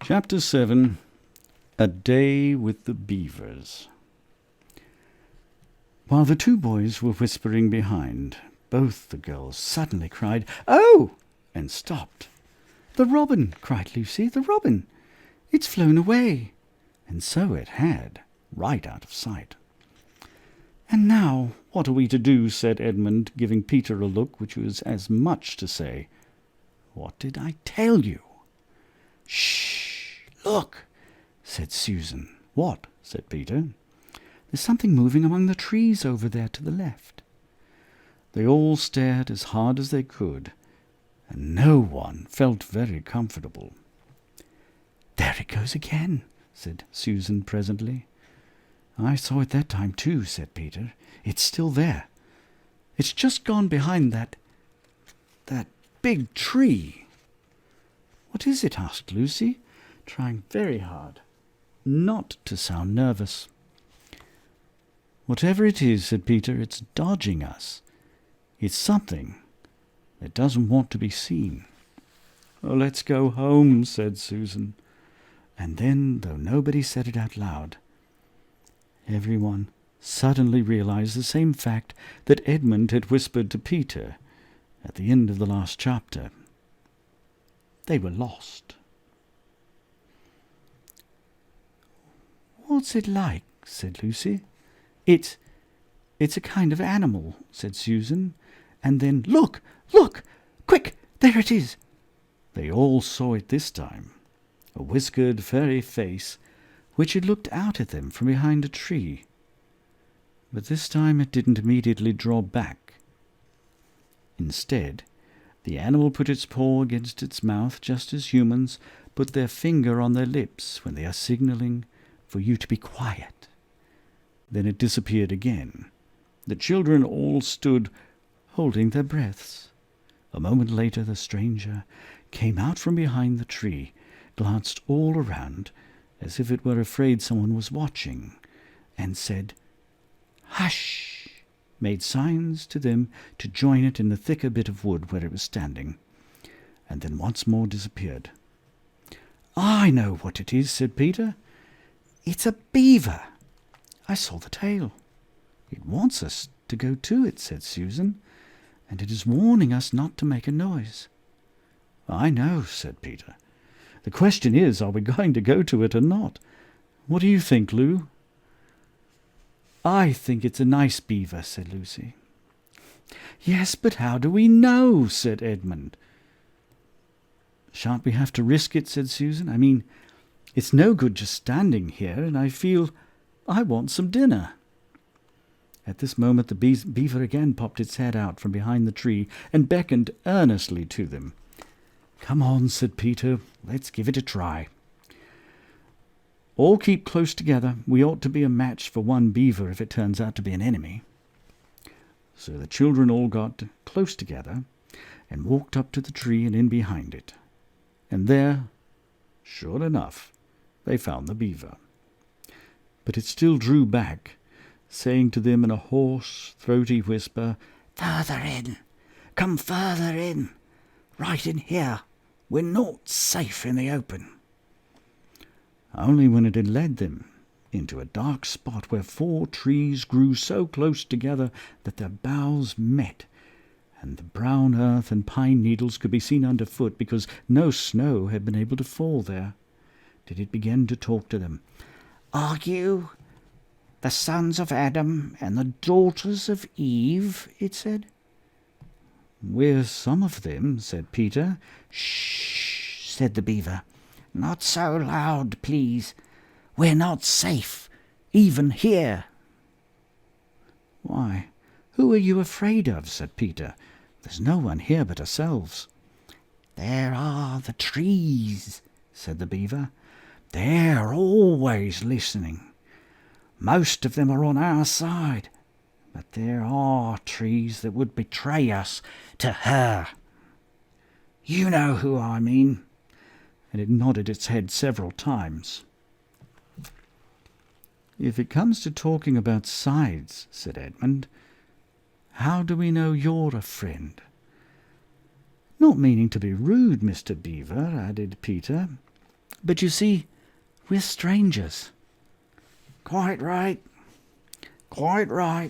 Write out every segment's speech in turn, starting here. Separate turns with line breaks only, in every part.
Chapter 7. A Day with the Beavers. While the two boys were whispering behind, both the girls suddenly cried, "Oh!" and stopped. "The robin!" cried Lucy. "The robin! It's flown away!" And so it had, right out of sight. "And now what are we to do?" said Edmund, giving Peter a look which was as much to say, "What did I tell you?" "Shh! Look!" said Susan. "What?" said Peter. "There's something moving among the trees over there to the left." They all stared as hard as they could, and no one felt very comfortable. "There it goes again," said Susan presently. "I saw it that time too," said Peter. "It's still there. It's just gone behind that big tree." "What is it?" asked Lucy, trying very hard not to sound nervous. "Whatever it is," said Peter, "it's dodging us. It's something that doesn't want to be seen." "Oh, let's go home," said Susan. And then, though nobody said it out loud, everyone suddenly realized the same fact that Edmund had whispered to Peter at the end of the last chapter. They were lost. "What's it like?" said Lucy. It's a kind of animal," said Susan. And then, "Look! Look! Quick! There it is!" They all saw it this time, a whiskered furry face which had looked out at them from behind a tree. But this time it didn't immediately draw back. Instead, the animal put its paw against its mouth just as humans put their finger on their lips when they are signaling for you to be quiet. Then it disappeared again. The children all stood holding their breaths. A moment later the stranger came out from behind the tree, glanced all around as if it were afraid someone was watching, and said, "Hush!" made signs to them to join it in the thicker bit of wood where it was standing, and then once more disappeared. "I know what it is," said Peter. "It's a beaver. I saw the tail. It wants us to go to it," said Susan, "and it is warning us not to make a noise." "I know," said Peter. "The question is, are we going to go to it or not? What do you think, Lou?" "I think it's a nice beaver," said Lucy. "Yes, but how do we know?" said Edmund. "Shan't we have to risk it?" said Susan. "I mean, it's no good just standing here, and I feel I want some dinner." At this moment the beaver again popped its head out from behind the tree and beckoned earnestly to them. "Come on," said Peter. "Let's give it a try. All keep close together. We ought to be a match for one beaver if it turns out to be an enemy." So the children all got close together and walked up to the tree and in behind it. And there, sure enough, they found the beaver. But it still drew back, saying to them in a hoarse, throaty whisper, "Further in! Come further in! Right in here! We're not safe in the open." Only when it had led them into a dark spot where 4 trees grew so close together that their boughs met, and the brown earth and pine needles could be seen underfoot because no snow had been able to fall there, did it begin to talk to them. "Are you the sons of Adam and the daughters of Eve?" it said. "We're some of them," said Peter. "Shh!" said the beaver. "Not so loud, please. We're not safe, even here." "Why, who are you afraid of?" said Peter. "There's no one here but ourselves." "There are the trees," said the beaver. "They're always listening. Most of them are on our side, but there are trees that would betray us to her. You know who I mean." And it nodded its head several times. "If it comes to talking about sides," said Edmund, "how do we know you're a friend?" "Not meaning to be rude, Mr. Beaver," added Peter, But you see, we're strangers." Quite right,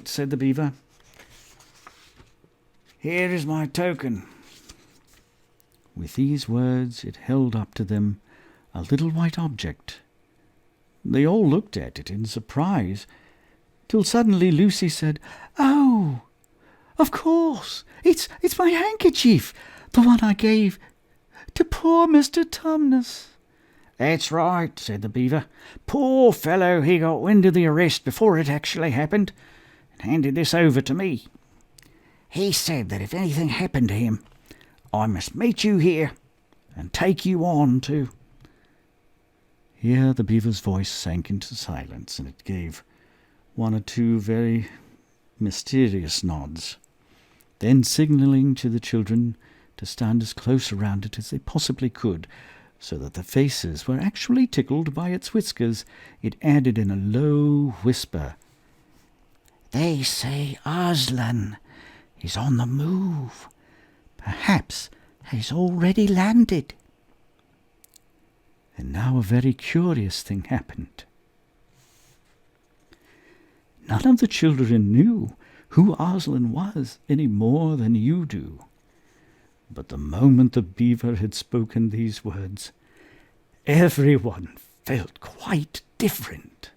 said the beaver. "Here is my token." With these words it held up to them a little white object. They all looked at it in surprise, till suddenly Lucy said, "Oh, of course, it's my handkerchief, the one I gave to poor Mr. Tumnus." "That's right," said the beaver. "Poor fellow, he got wind of the arrest before it actually happened, and handed this over to me. He said that if anything happened to him, I must meet you here and take you on to—" Here the beaver's voice sank into silence, and it gave one or two very mysterious nods. Then, signalling to the children to stand as close around it as they possibly could, so that the faces were actually tickled by its whiskers, it added in a low whisper, "They say Aslan is on the move. Perhaps he's already landed." And now a very curious thing happened. None of the children knew who Aslan was any more than you do. But the moment the beaver had spoken these words, everyone felt quite different.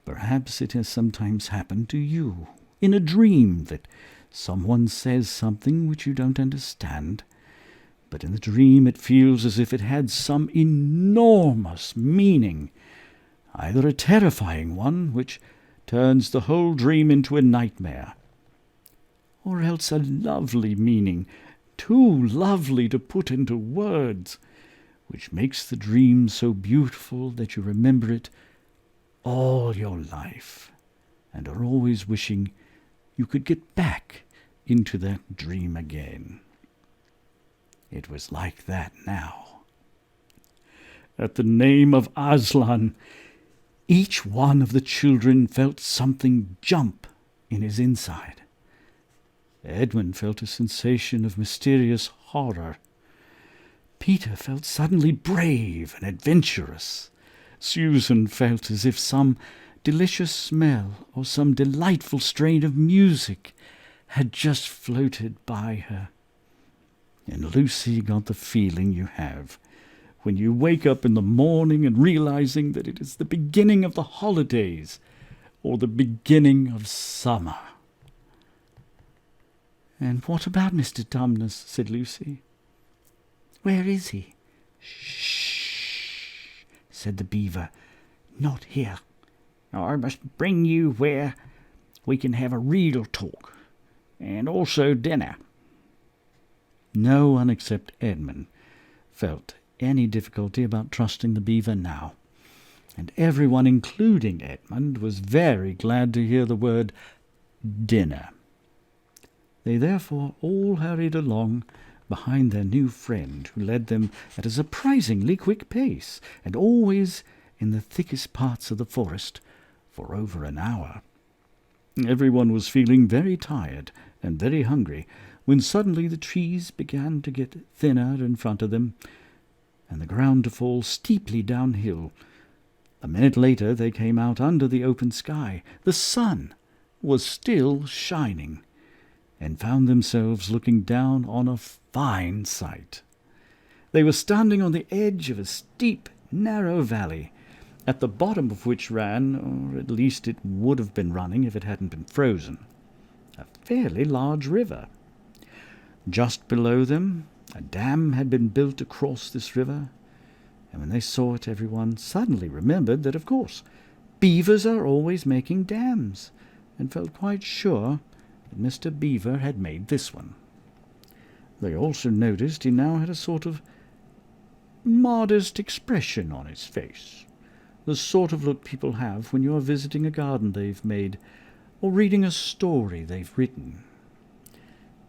Perhaps it has sometimes happened to you in a dream that someone says something which you don't understand, but in the dream it feels as if it had some enormous meaning, either a terrifying one which turns the whole dream into a nightmare, or else a lovely meaning, too lovely to put into words, which makes the dream so beautiful that you remember it all your life and are always wishing you could get back into that dream again. It was like that now. At the name of Aslan, each one of the children felt something jump in his inside. Edmund felt a sensation of mysterious horror. Peter felt suddenly brave and adventurous. Susan felt as if some delicious smell or some delightful strain of music had just floated by her. And Lucy got the feeling you have when you wake up in the morning and realizing that it is the beginning of the holidays or the beginning of summer. "And what about Mr. Tumnus?" said Lucy. "Where is he?" "Shh," said the beaver. "Not here. I must bring you where we can have a real talk, and also dinner." No one except Edmund felt any difficulty about trusting the beaver now, and everyone, including Edmund, was very glad to hear the word dinner. They therefore all hurried along behind their new friend, who led them at a surprisingly quick pace, and always in the thickest parts of the forest, for over an hour. Everyone was feeling very tired and very hungry, when suddenly the trees began to get thinner in front of them, and the ground to fall steeply downhill. A minute later they came out under the open sky. The sun was still shining, and found themselves looking down on a fine sight. They were standing on the edge of a steep, narrow valley, at the bottom of which ran, or at least it would have been running if it hadn't been frozen, a fairly large river. Just below them, a dam had been built across this river, and when they saw it, everyone suddenly remembered that, of course, beavers are always making dams, and felt quite sure that Mr. Beaver had made this one. They also noticed he now had a sort of modest expression on his face, the sort of look people have when you are visiting a garden they've made, or reading a story they've written.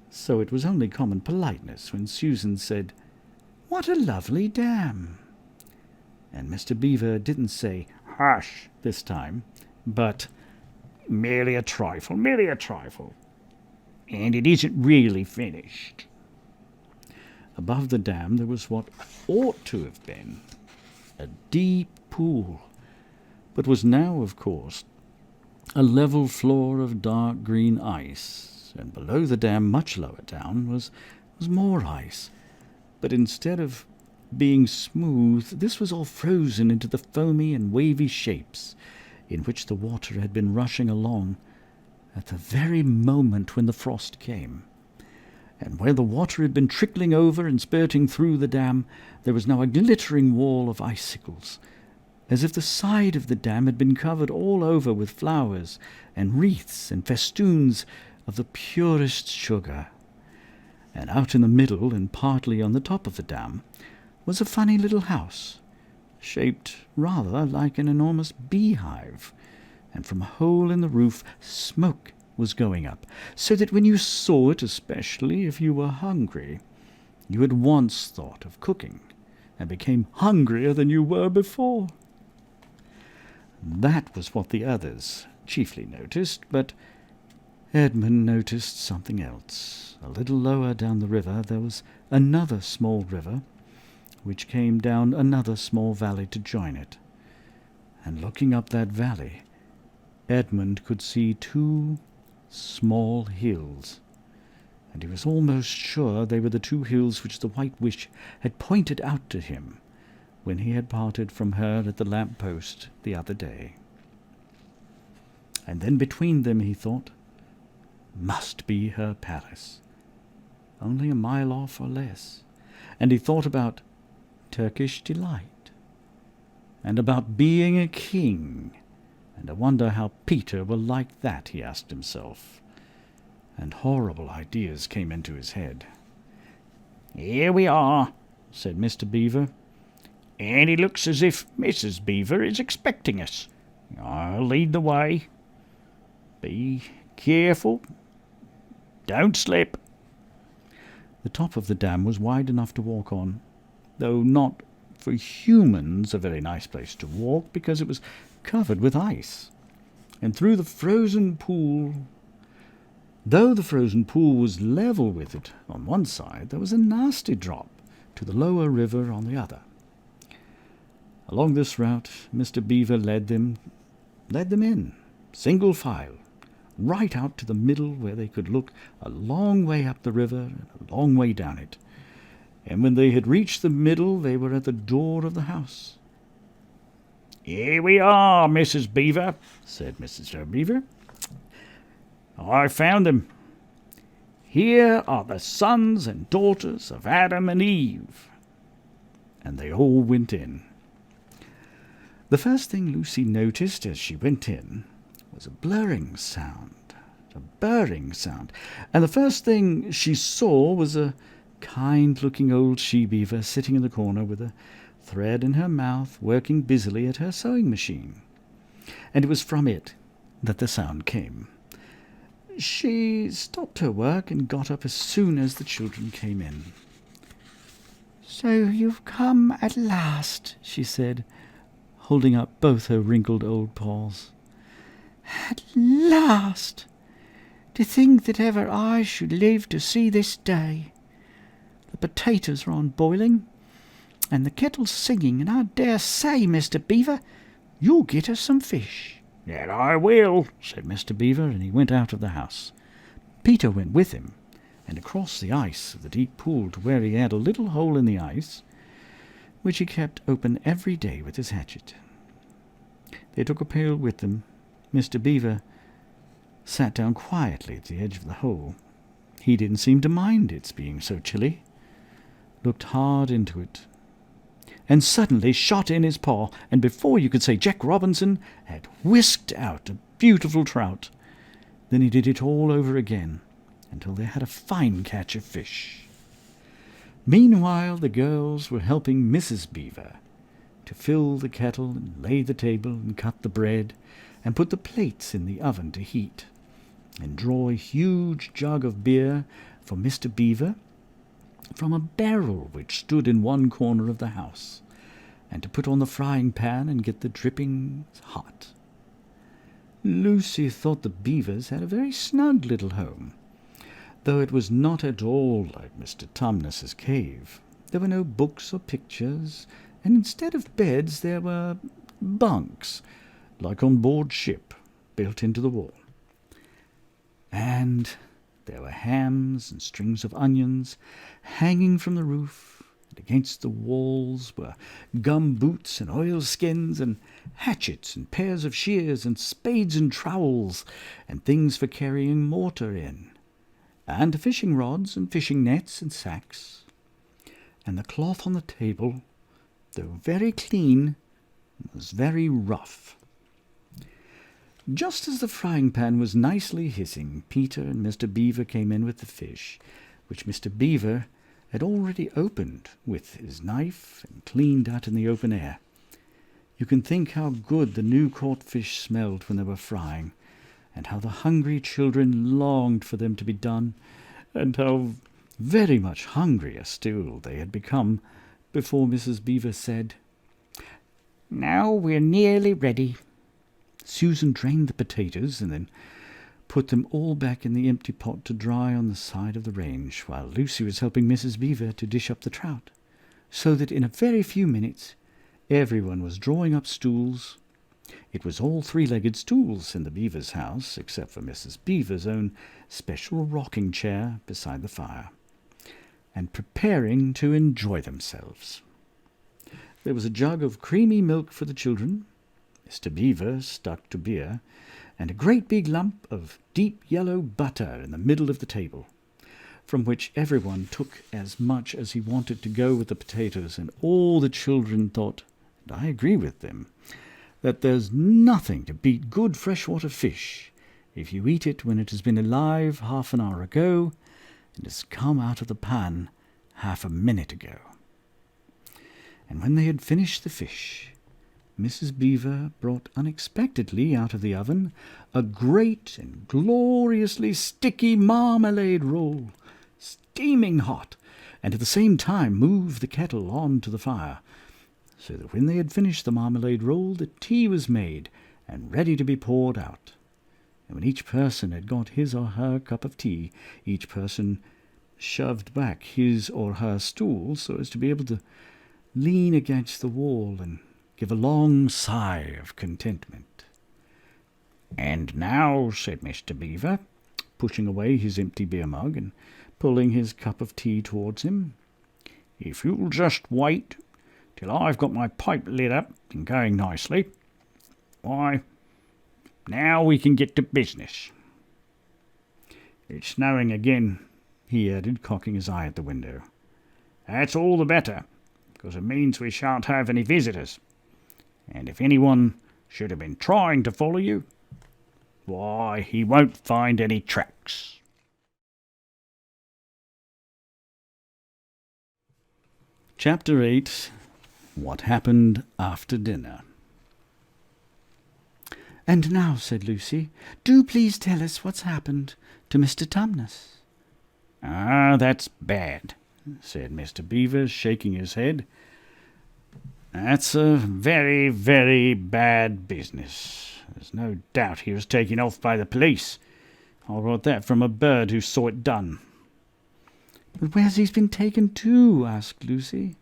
So it was only common politeness when Susan said, "What a lovely dam!" And Mr. Beaver didn't say "hush" this time, but merely a trifle, and it isn't really finished." Above the dam there was what ought to have been a deep pool, but was now, of course, a level floor of dark green ice, and below the dam, much lower down, was more ice. But instead of being smooth, this was all frozen into the foamy and wavy shapes in which the water had been rushing along at the very moment when the frost came. And where the water had been trickling over and spurting through the dam, there was now a glittering wall of icicles, as if the side of the dam had been covered all over with flowers and wreaths and festoons of the purest sugar. And out in the middle, and partly on the top of the dam, was a funny little house, shaped rather like an enormous beehive, and from a hole in the roof smoke was going up, so that when you saw it, especially if you were hungry, you at once thought of cooking, and became hungrier than you were before. That was what the others chiefly noticed, but Edmund noticed something else. A little lower down the river there was another small river, which came down another small valley to join it. And looking up that valley, Edmund could see two small hills, and he was almost sure they were the two hills which the White Witch had pointed out to him when he had parted from her at the lamp-post the other day. And then between them, he thought, must be her palace, only a mile off or less. And he thought about Turkish delight, and about being a king, and I wonder how Peter will like that, he asked himself, and horrible ideas came into his head. "Here we are," said Mr. Beaver, "and it looks as if Mrs. Beaver is expecting us. I'll lead the way. Be careful. Don't slip." The top of the dam was wide enough to walk on, though not for humans a very nice place to walk, because it was covered with ice. And through the frozen pool, though the frozen pool was level with it on one side, there was a nasty drop to the lower river on the other. Along this route Mr. Beaver led them in, single file, right out to the middle, where they could look a long way up the river and a long way down it. And when they had reached the middle, they were at the door of the house. "Here we are, Mrs. Beaver," said Mr. Beaver. "I found them. Here are the sons and daughters of Adam and Eve." And they all went in. The first thing Lucy noticed as she went in was a blurring sound, a burring sound, and the first thing she saw was a kind-looking old she-beaver sitting in the corner with a thread in her mouth, working busily at her sewing machine. And it was from it that the sound came. She stopped her work and got up as soon as the children came in. "So you've come at last," she said, holding up both her wrinkled old paws. "At last! To think that ever I should live to see this day. The potatoes are on boiling, and the kettle's singing, and I dare say, Mr. Beaver, you'll get us some fish." "That I will," said Mr. Beaver, and he went out of the house. Peter went with him, and across the ice of the deep pool to where he had a little hole in the ice, which he kept open every day with his hatchet. They took a pail with them. Mr. Beaver sat down quietly at the edge of the hole. He didn't seem to mind its being so chilly, looked hard into it, and suddenly shot in his paw, and before you could say Jack Robinson, had whisked out a beautiful trout. Then he did it all over again, until they had a fine catch of fish. Meanwhile the girls were helping Mrs. Beaver to fill the kettle and lay the table and cut the bread and put the plates in the oven to heat, and draw a huge jug of beer for Mr. Beaver from a barrel which stood in one corner of the house, and to put on the frying pan and get the drippings hot. Lucy thought the Beavers had a very snug little home, though it was not at all like Mr. Tumnus's cave. There were no books or pictures, and instead of beds there were bunks, like on board ship, built into the wall. And there were hams and strings of onions hanging from the roof, and against the walls were gum boots and oilskins and hatchets and pairs of shears and spades and trowels and things for carrying mortar in, and fishing rods and fishing nets and sacks. And the cloth on the table, though very clean, was very rough. Just as the frying pan was nicely hissing, Peter and Mr. Beaver came in with the fish, which Mr. Beaver had already opened with his knife and cleaned out in the open air. You can think how good the new caught fish smelled when they were frying, and how the hungry children longed for them to be done, and how very much hungrier still they had become before Mrs. Beaver said, "Now we're nearly ready." Susan drained the potatoes and then put them all back in the empty pot to dry on the side of the range, while Lucy was helping Mrs. Beaver to dish up the trout, so that in a very few minutes everyone was drawing up stools. It was all three-legged stools in the Beavers' house, except for Mrs. Beaver's own special rocking chair beside the fire, and preparing to enjoy themselves. There was a jug of creamy milk for the children. Mr. Beaver stuck to beer, and a great big lump of deep yellow butter in the middle of the table, from which everyone took as much as he wanted to go with the potatoes, and all the children thought, and I agree with them, that there's nothing to beat good freshwater fish if you eat it when it has been alive half an hour ago and has come out of the pan half a minute ago. And when they had finished the fish, Mrs. Beaver brought unexpectedly out of the oven a great and gloriously sticky marmalade roll, steaming hot, and at the same time moved the kettle on to the fire, so that when they had finished the marmalade roll, the tea was made and ready to be poured out. And when each person had got his or her cup of tea, each person shoved back his or her stool so as to be able to lean against the wall and give a long sigh of contentment. "And now," said Mr. Beaver, pushing away his empty beer mug and pulling his cup of tea towards him, "if you'll just wait till I've got my pipe lit up and going nicely, why, now we can get to business. It's snowing again," he added, cocking his eye at the window. "That's all the better, because it means we shan't have any visitors. And if anyone should have been trying to follow you, why, he won't find any tracks." Chapter 8. What Happened After Dinner. "And now," said Lucy, "do please tell us what's happened to Mr. Tumnus." "Ah, that's bad," said Mr. Beaver, shaking his head. "That's a very, very bad business. There's no doubt he was taken off by the police. I got that from a bird who saw it done." "But where's he been taken to?" asked Lucy.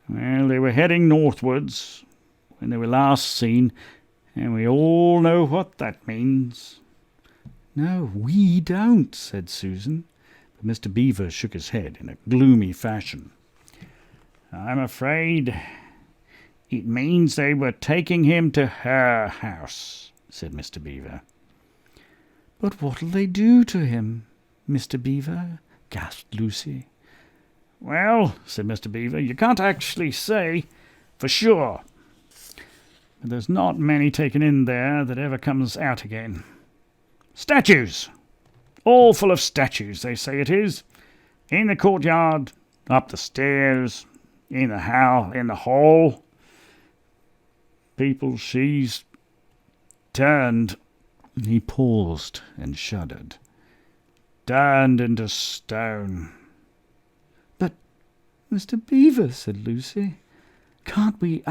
"Well, they were heading northwards when they were last seen, and we all know what that means." "No, we don't," said Susan, but Mr. Beaver shook his head in a gloomy fashion. "I'm afraid it means they were taking him to her house," said Mr. Beaver. "But what'll they do to him, Mr. Beaver?" gasped Lucy. "Well," said Mr. Beaver, "you can't actually say for sure. But there's not many taken in there that ever comes out again. Statues! All full of statues, they say it is. In the courtyard, up the stairs, in the hall. People she's turned." He paused and shuddered. "Turned into stone." "But, Mr. Beaver," said Lucy, "can't we,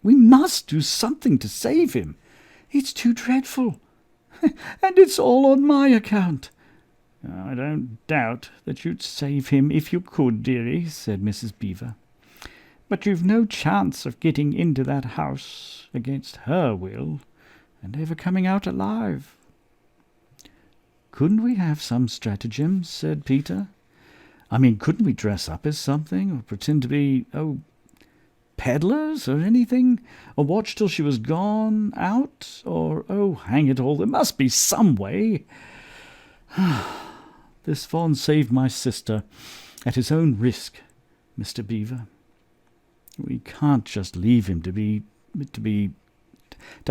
we must do something to save him. It's too dreadful. And it's all on my account." "I don't doubt that you'd save him if you could, dearie," said Mrs. Beaver. But you've no chance of getting into that house against her will and ever coming out alive." "Couldn't we have some stratagem?" said Peter. "I mean, couldn't we dress up as something, or pretend to be, peddlers or anything? Or watch till she was gone out? Or, hang it all, there must be some way. This fawn saved my sister at his own risk, Mr. Beaver. We can't just leave him to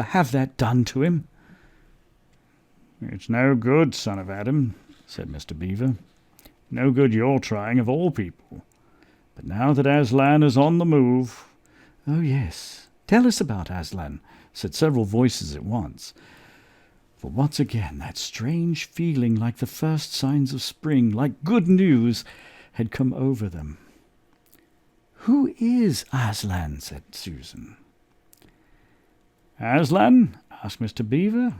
have that done to him."
"It's no good, son of Adam," said Mr. Beaver. "No good your trying, of all people. But now that Aslan is on the move—"
"Oh, yes, tell us about Aslan," said several voices at once. For once again that strange feeling, like the first signs of spring, like good news, had come over them. "Who is Aslan?" said Susan.
"Aslan?" asked Mr. Beaver.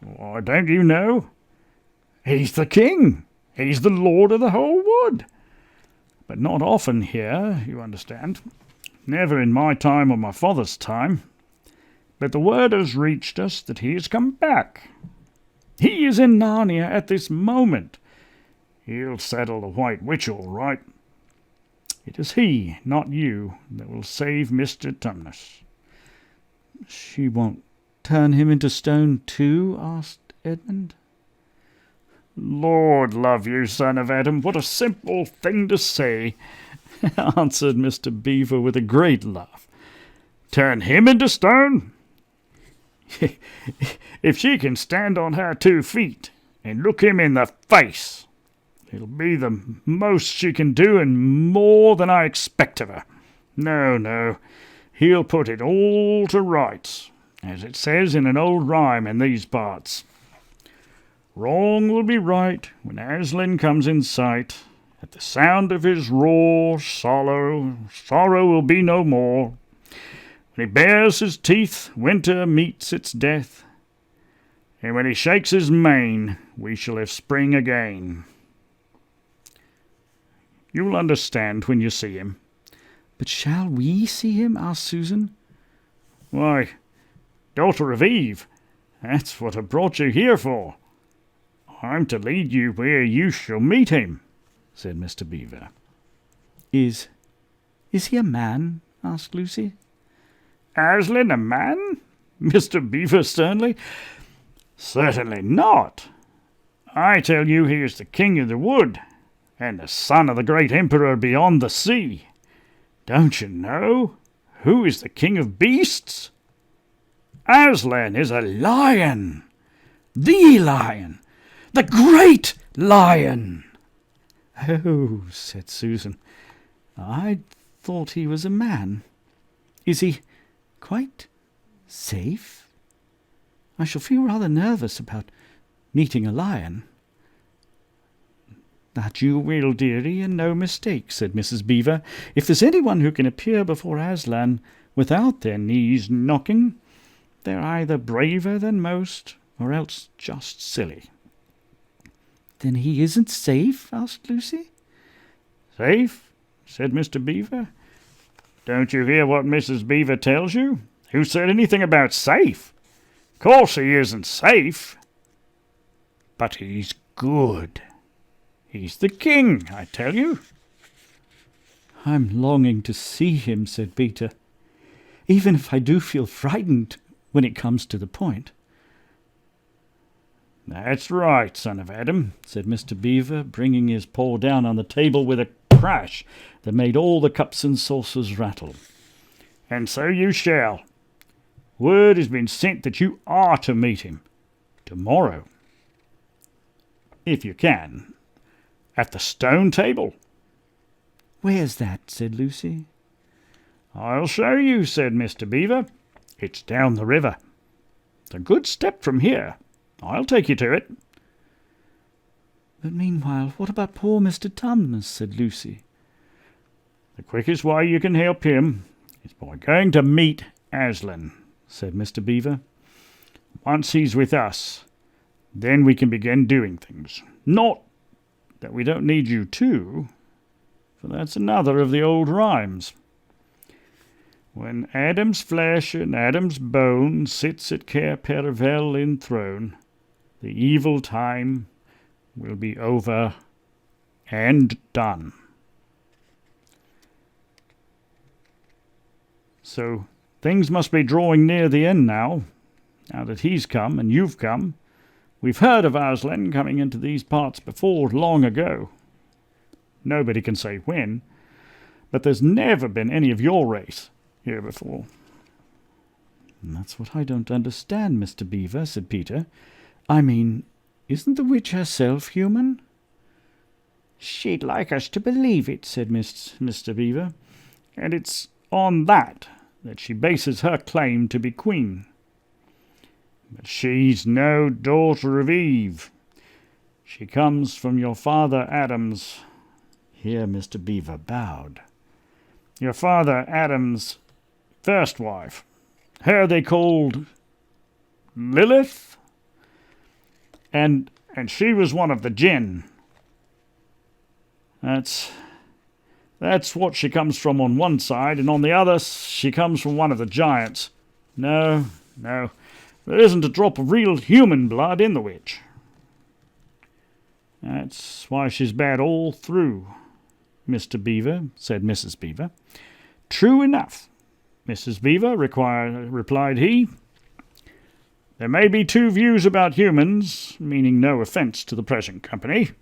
Why, don't you know? He's the king. He's the lord of the whole wood. But not often here, you understand. Never in my time or my father's time. But the word has reached us that he has come back. He is in Narnia at this moment. He'll settle the White Witch all right. It is he, not you, that will save Mr. Tumnus."
"She won't turn him into stone too?" asked Edmund.
"Lord love you, son of Adam, what a simple thing to say," answered Mr. Beaver with a great laugh. "Turn him into stone? If she can stand on her 2 feet and look him in the face, it'll be the most she can do, and more than I expect of her. No, he'll put it all to rights, as it says in an old rhyme in these parts. Wrong will be right when Aslan comes in sight. At the sound of his roar, sorrow will be no more. When he bares his teeth, winter meets its death. And when he shakes his mane, we shall have spring again. You'll understand when you see him."
"But shall we see him?" asked Susan.
"Why, daughter of Eve, that's what I brought you here for. I'm to lead you where you shall meet him," said Mr. Beaver.
Is he a man?" asked Lucy.
"Aslan a man?" Mr. Beaver sternly. "Certainly not. I tell you he is the king of the wood, and the son of the great emperor beyond the sea. Don't you know who is the king of beasts? Aslan is a lion, the great lion."
"Oh," said Susan, "I thought he was a man. Is he quite safe? I shall feel rather nervous about meeting a lion." "That you will, dearie, and no mistake," said Mrs. Beaver. "If there's anyone who can appear before Aslan without their knees knocking, they're either braver than most or else just silly." "Then he isn't safe?" asked Lucy.
"Safe?" said Mr. Beaver. "Don't you hear what Mrs. Beaver tells you? Who said anything about safe? Course he isn't safe. But he's good. He's the king, I tell you."
"I'm longing to see him," said Peter, "even if I do feel frightened when it comes to the point."
"That's right, son of Adam," said Mr. Beaver, bringing his paw down on the table with a crash that made all the cups and saucers rattle. "And so you shall. Word has been sent that you are to meet him tomorrow, if you can, at the stone table."
"Where's that?" said Lucy.
"I'll show you," said Mr. Beaver. "It's down the river. It's a good step from here. I'll take you to it."
"But meanwhile, what about poor Mr. Tumnus?" said Lucy.
"The quickest way you can help him is by going to meet Aslan," said Mr. Beaver. "Once he's with us, then we can begin doing things. Not that we don't need you too, for that's another of the old rhymes. When Adam's flesh and Adam's bone sits at Cair Paravel enthroned, the evil time will be over and done. So things must be drawing near the end now that he's come and you've come. We've heard of Aslan coming into these parts before, long ago. Nobody can say when, but there's never been any of your race here before.
That's what I don't understand, Mr. Beaver, said Peter. I mean, isn't the witch herself human?
She'd like us to believe it, said Mr. Beaver, and it's on that she bases her claim to be queen. But she's no daughter of Eve. She comes from your father Adam's.
Here Mr. Beaver bowed.
Your father Adam's first wife. Her they called Lilith, and she was one of the jinn. That's what she comes from on one side, and on the other she comes from one of the giants. No, there isn't a drop of real human blood in the witch. That's why she's bad all through, Mr. Beaver, said Mrs. Beaver. True enough, Mrs. Beaver, replied he. There may be two views about humans, meaning no offence to the present company,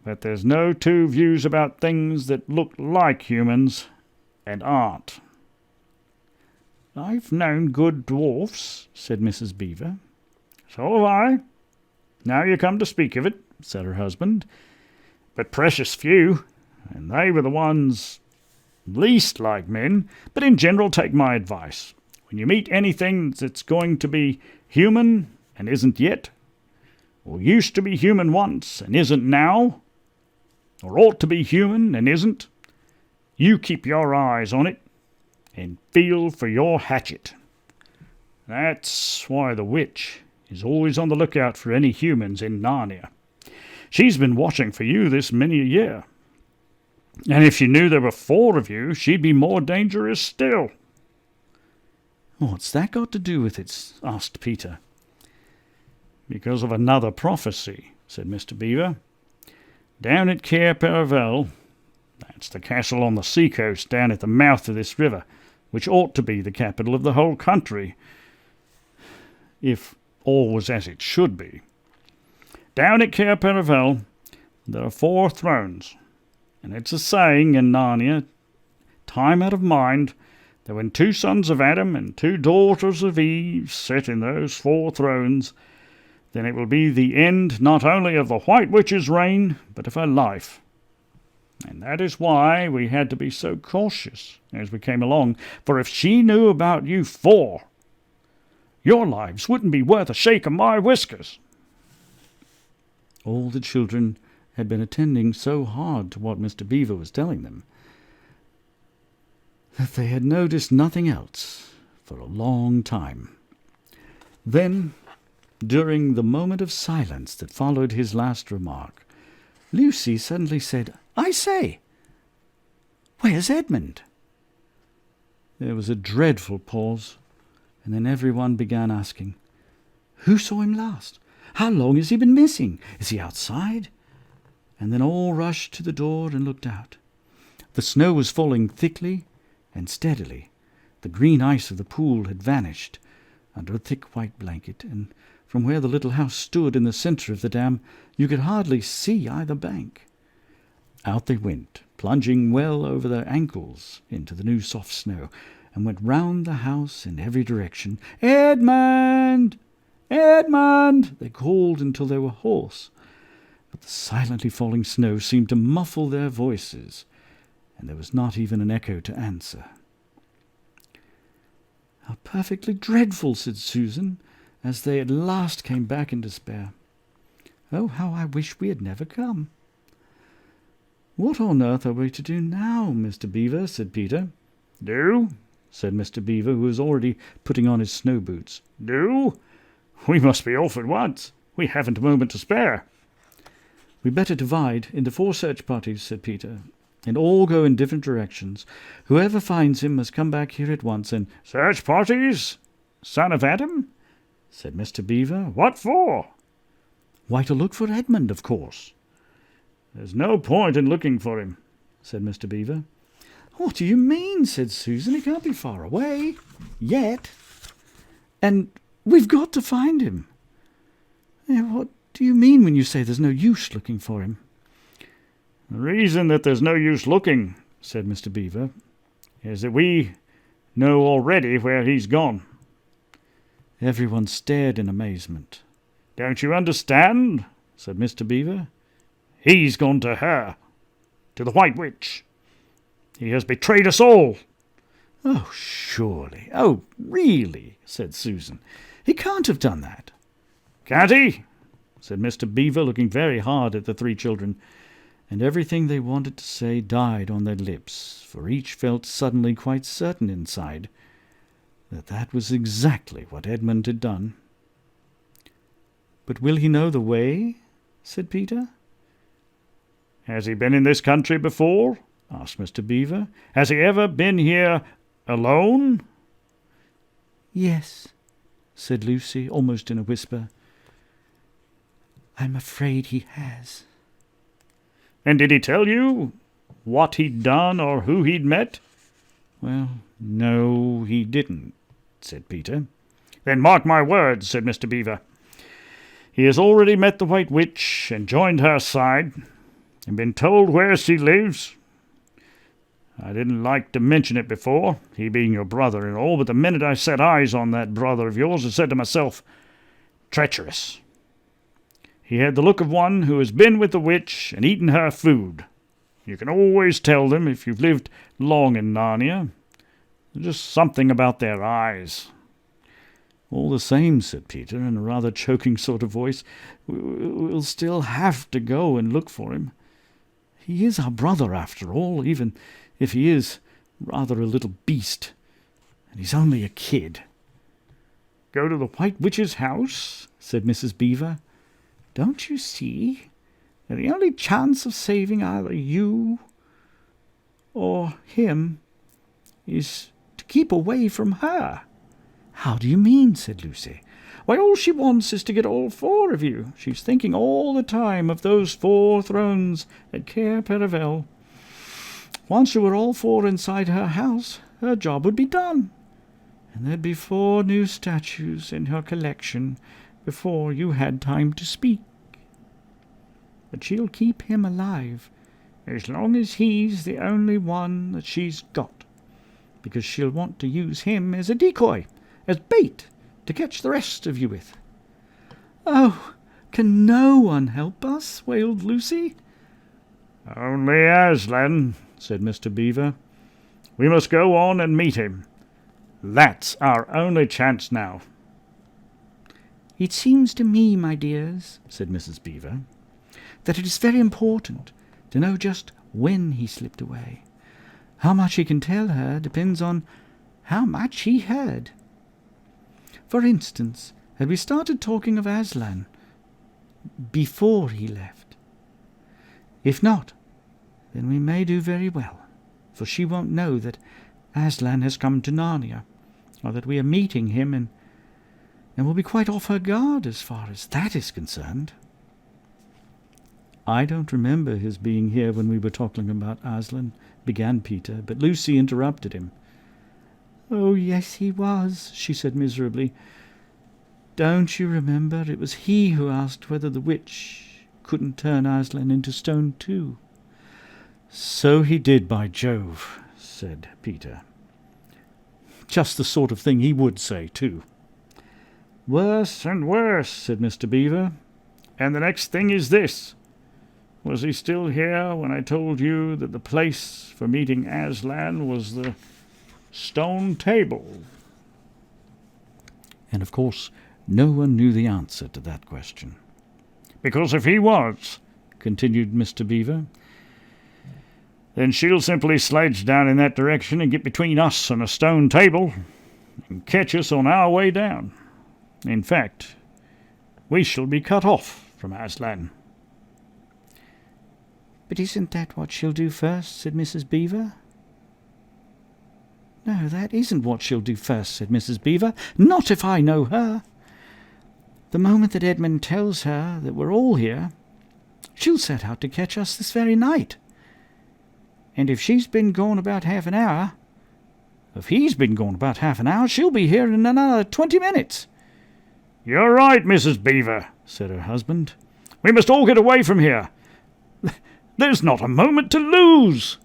but there's no two views about things that look like humans and aren't. I've known good dwarfs, said Mrs. Beaver. So have I. Now you come to speak of it, said her husband, but precious few, and they were the ones least like men. But in general, take my advice. When you meet anything that's going to be human and isn't yet, or used to be human once and isn't now, or ought to be human and isn't, you keep your eyes on it and feel for your hatchet. That's why the witch is always on the lookout for any humans in Narnia. She's been watching for you this many a year. And if she knew there were 4 of you, she'd be more dangerous still.
What's that got to do with it? Asked Peter.
Because of another prophecy, said Mr. Beaver. Down at Cair Paravel, that's the castle on the seacoast down at the mouth of this river, which ought to be the capital of the whole country, if all was as it should be. Down at Cair Paravel, there are 4 thrones, and it's a saying in Narnia, time out of mind, that when 2 sons of Adam and 2 daughters of Eve sit in those 4 thrones, then it will be the end not only of the White Witch's reign, but of her life. And that is why we had to be so cautious as we came along, for if she knew about you 4, your lives wouldn't be worth a shake of my whiskers.
All the children had been attending so hard to what Mr. Beaver was telling them that they had noticed nothing else for a long time. Then, during the moment of silence that followed his last remark, Lucy suddenly said, I say, where's Edmund? There was a dreadful pause, and then everyone began asking, who saw him last? How long has he been missing? Is he outside? And then all rushed to the door and looked out. The snow was falling thickly and steadily. The green ice of the pool had vanished under a thick white blanket, and from where the little house stood in the centre of the dam, you could hardly see either bank. Out they went, plunging well over their ankles into the new soft snow, and went round the house in every direction. Edmund! Edmund! They called until they were hoarse. But the silently falling snow seemed to muffle their voices, and there was not even an echo to answer. How perfectly dreadful, said Susan, as they at last came back in despair. Oh, how I wish we had never come. What on earth are we to do now, Mr. Beaver? Said Peter.
Do? Said Mr. Beaver, who was already putting on his snow boots. Do? We must be off at once. We haven't a moment to spare.
We'd better divide into 4 search parties, said Peter. and all go in different directions. Whoever finds him must come back here at once and—"
"Search parties, son of Adam?"
said Mr. Beaver.
"What for?"
"Why, to look for Edmund, of course."
"There's no point in looking for him,"
said Mr. Beaver. "What do you mean?" said Susan. "He can't be far away yet. And we've got to find him." "What do you mean when you say there's no use looking for him?"
"The reason that there's no use looking," said Mr. Beaver, "is that we know already where he's gone."
Everyone stared in amazement.
"Don't you understand?" said Mr. Beaver. "He's gone to her, to the White Witch. He has betrayed us all."
"Oh, surely. Oh, really," said Susan. "He can't have done that."
"Can't he?"
said Mr. Beaver, looking very hard at the three children, and everything they wanted to say died on their lips, for each felt suddenly quite certain inside that that was exactly what Edmund had done. "But will he know the way?" said Peter.
"Has he been in this country before?" asked Mr. Beaver. "Has he ever been here alone?"
"Yes," said Lucy, almost in a whisper. "I'm afraid he has."
"And did he tell you what he'd done or who he'd met?"
"Well, no, he didn't," said Peter.
"Then mark my words," said Mr. Beaver. "He has already met the White Witch and joined her side, and been told where she lives. I didn't like to mention it before, he being your brother and all, but the minute I set eyes on that brother of yours, I said to myself, treacherous. He had the look of one who has been with the witch and eaten her food. You can always tell them if you've lived long in Narnia. There's just something about their eyes."
"All the same," said Peter, in a rather choking sort of voice, "we'll still have to go and look for him. He is our brother, after all, even if he is rather a little beast. And he's only a kid."
"Go to the White Witch's house?"
said Mrs. Beaver. "Don't you see that the only chance of saving either you or him is to keep away from her?" "How do you mean?" said Lucy. "Why, all she wants is to get all four of you. She's thinking all the time of those 4 thrones at Cair Paravel. Once you were all 4 inside her house, her job would be done, and there'd be 4 new statues in her collection before you had time to speak. But she'll keep him alive as long as he's the only one that she's got, because she'll want to use him as a decoy, as bait to catch the rest of you with." "Oh, can no one help us?" wailed Lucy.
"Only Aslan," said Mr. Beaver. "We must go on and meet him. That's our only chance now."
"It seems to me, my dears," said Mrs. Beaver, "that it is very important to know just when he slipped away. How much he can tell her depends on how much he heard. For instance, had we started talking of Aslan before he left? If not, then we may do very well, for she won't know that Aslan has come to Narnia, or that we are meeting him, and will be quite off her guard as far as that is concerned." "I don't remember his being here when we were talking about Aslan," began Peter, but Lucy interrupted him. "Oh, yes, he was," she said miserably. "Don't you remember? It was he who asked whether the witch couldn't turn Aslan into stone too." "So he did, by Jove," said Peter. "Just the sort of thing he would say, too."
"Worse and worse," said Mr. Beaver. "And the next thing is this. Was he still here when I told you that the place for meeting Aslan was the stone table?"
And of course no one knew the answer to that question.
"Because if he was," continued Mr. Beaver, "then she'll simply sledge down in that direction and get between us and a stone table and catch us on our way down. In fact, we shall be cut off from Aslan."
"But isn't that what she'll do first?" said Mrs. Beaver. "No, that isn't what she'll do first," said Mrs. Beaver. "Not if I know her. The moment that Edmund tells her that we're all here, she'll set out to catch us this very night. And if she's been gone about half an hour, if he's been gone about half an hour, she'll be here in another 20 minutes.
"You're right, Mrs. Beaver," said her husband. "We must all get away from here. There's not a moment to lose."